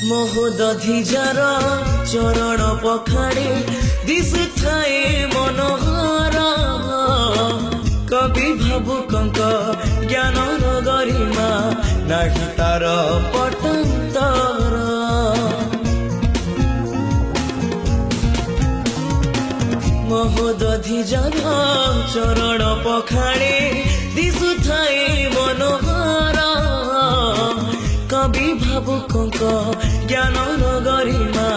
ମହୋଦଧିଜାର ଚରଣ ପଖାଡ଼େ ଦିଶୁଥାଏ ମନୋହର କବି ଭାବୁକଙ୍କ ଜ୍ଞାନର ଗରିମା ନାହିଁ ତାର ପଟାନ୍ତର ମହୋଦଧିଜାର ଚରଣ ପଖାଡ଼େ ଦିଶୁଥାଏ ମନୋହର কবি ভাবুকଙ୍କ জ্ঞানর গরিমা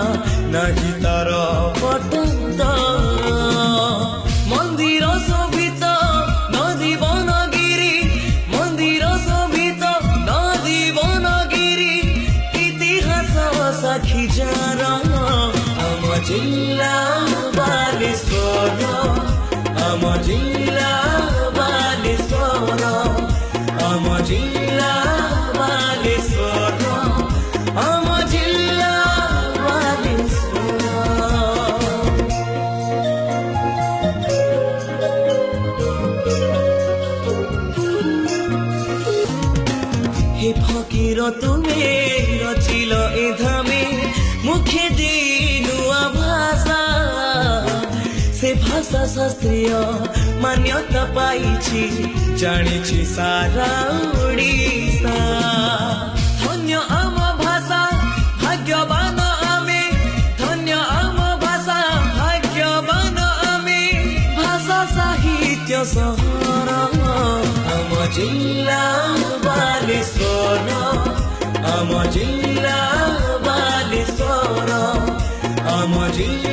নাহি তার পটান্তর মন্দির শোভিত নদী বনগিরি মন্দির শোভিত নদী বনগিরি ইতিহাস সাক্ষী যার আম জিল্লা বালেশ্বর আম জিল্লা বালেশ্বর আম জিল্লা হে ফকির তুমি রচিল এ ধামে মুখে দেই নূয়া ভাষা সে ভাষা শাস্ত্রীয় মান্যতা পাইছি জানিছি সারা ওড়িশা ধন্য আম ভাষা ভাগ্যবান আমি ধন্য আম ভাষা ভাগ্যবান আমি ভাষা সাহিত্য সহর আম জিল্লা বালেশ্বর আম জিল্লা বালেশ্বর আম জিল্লা